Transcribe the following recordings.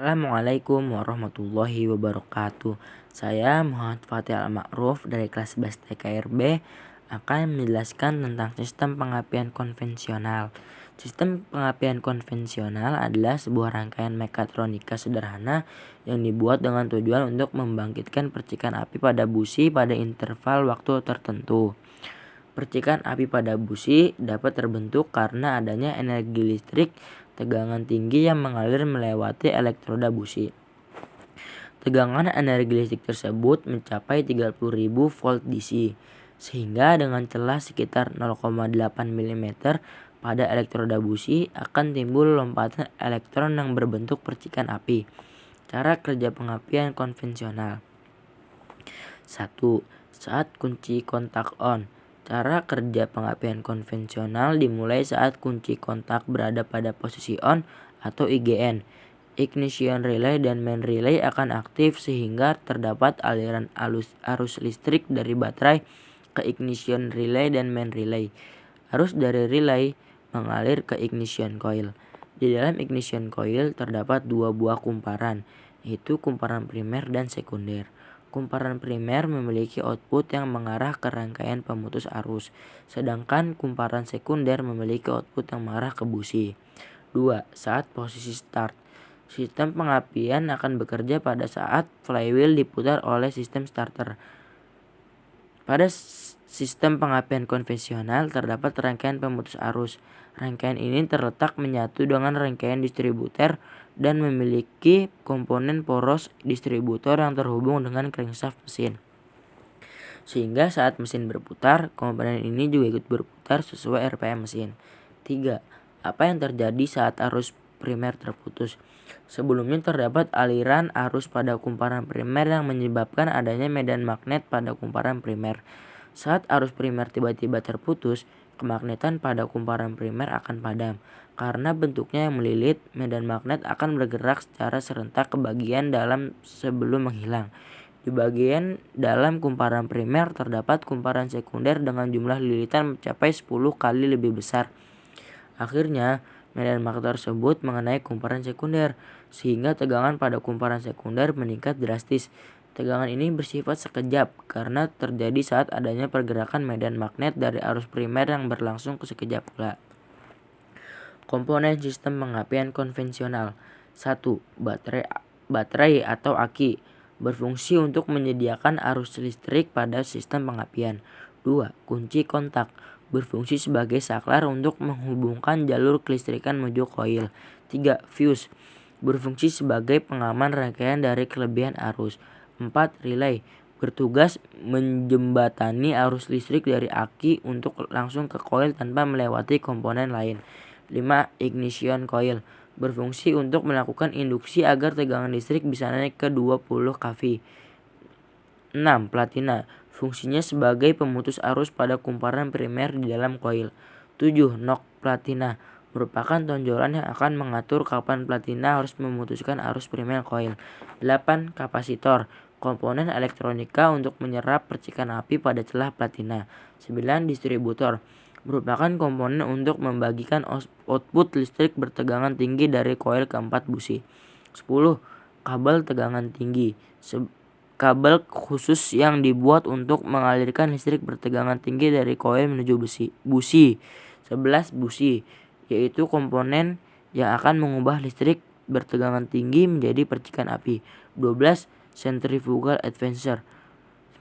Assalamualaikum warahmatullahi wabarakatuh. Saya Muhammad Fatih Al-Ma'ruf dari kelas 11 TKRB akan menjelaskan tentang sistem pengapian konvensional. Sistem pengapian konvensional adalah sebuah rangkaian mekatronika sederhana yang dibuat dengan tujuan untuk membangkitkan percikan api pada busi pada interval waktu tertentu. Percikan api pada busi dapat terbentuk karena adanya energi listrik tegangan tinggi yang mengalir melewati elektroda busi. Tegangan energi listrik tersebut mencapai 30.000 volt DC, sehingga dengan celah sekitar 0,8 mm pada elektroda busi akan timbul lompatan elektron yang berbentuk percikan api. Cara kerja pengapian konvensional. 1. Saat kunci kontak on. Cara kerja pengapian konvensional dimulai saat kunci kontak berada pada posisi on atau IGN. Ignition relay dan main relay akan aktif sehingga terdapat aliran arus listrik dari baterai ke ignition relay dan main relay. Arus dari relay mengalir ke ignition coil. Di dalam ignition coil terdapat dua buah kumparan, yaitu kumparan primer dan sekunder. Kumparan primer memiliki output yang mengarah ke rangkaian pemutus arus, sedangkan kumparan sekunder memiliki output yang mengarah ke busi. 2. Saat posisi start. Sistem pengapian akan bekerja pada saat flywheel diputar oleh sistem starter. Pada sistem pengapian konvensional terdapat rangkaian pemutus arus. Rangkaian ini terletak menyatu dengan rangkaian distributor dan memiliki komponen poros distributor yang terhubung dengan crankshaft mesin. Sehingga saat mesin berputar, komponen ini juga ikut berputar sesuai RPM mesin. 3. Apa yang terjadi saat arus primer terputus? Sebelumnya terdapat aliran arus pada kumparan primer yang menyebabkan adanya medan magnet pada kumparan primer. Saat arus primer tiba-tiba terputus, kemagnetan pada kumparan primer akan padam. Karena bentuknya yang melilit, medan magnet akan bergerak secara serentak ke bagian dalam sebelum menghilang. Di bagian dalam kumparan primer terdapat kumparan sekunder dengan jumlah lilitan mencapai 10 kali lebih besar. Akhirnya, medan magnet tersebut mengenai kumparan sekunder, sehingga tegangan pada kumparan sekunder meningkat drastis. Tegangan ini bersifat sekejap karena terjadi saat adanya pergerakan medan magnet dari arus primer yang berlangsung sekejap pula. Komponen sistem pengapian konvensional. 1. Baterai atau aki berfungsi untuk menyediakan arus listrik pada sistem pengapian. 2. Kunci kontak berfungsi sebagai saklar untuk menghubungkan jalur kelistrikan menuju koil. 3. Fuse berfungsi sebagai pengaman rangkaian dari kelebihan arus. 4. Relay bertugas menjembatani arus listrik dari aki untuk langsung ke koil tanpa melewati komponen lain. 5. Ignition coil berfungsi untuk melakukan induksi agar tegangan listrik bisa naik ke 20 kV. 6. Platina fungsinya sebagai pemutus arus pada kumparan primer di dalam koil. 7. Knock platina merupakan tonjolan yang akan mengatur kapan platina harus memutuskan arus primer koil. 8. Kapasitor komponen elektronika untuk menyerap percikan api pada celah platina. 9. Distributor merupakan komponen untuk membagikan output listrik bertegangan tinggi dari koil ke 4 busi. 10. Kabel tegangan tinggi kabel khusus yang dibuat untuk mengalirkan listrik bertegangan tinggi dari koil menuju busi. 11. Busi yaitu komponen yang akan mengubah listrik bertegangan tinggi menjadi percikan api. 12. Centrifugal advancer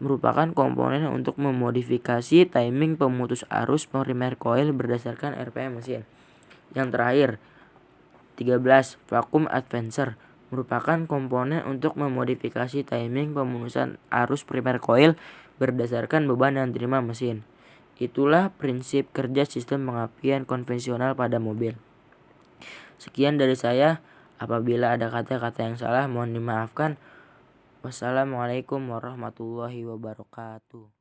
merupakan komponen untuk memodifikasi timing pemutus arus primer coil berdasarkan RPM mesin. Yang terakhir, 13. Vacuum advancer merupakan komponen untuk memodifikasi timing pemutusan arus primer coil berdasarkan beban yang diterima mesin. Itulah prinsip kerja sistem pengapian konvensional pada mobil. Sekian dari saya. Apabila ada kata-kata yang salah mohon dimaafkan. Wassalamualaikum warahmatullahi wabarakatuh.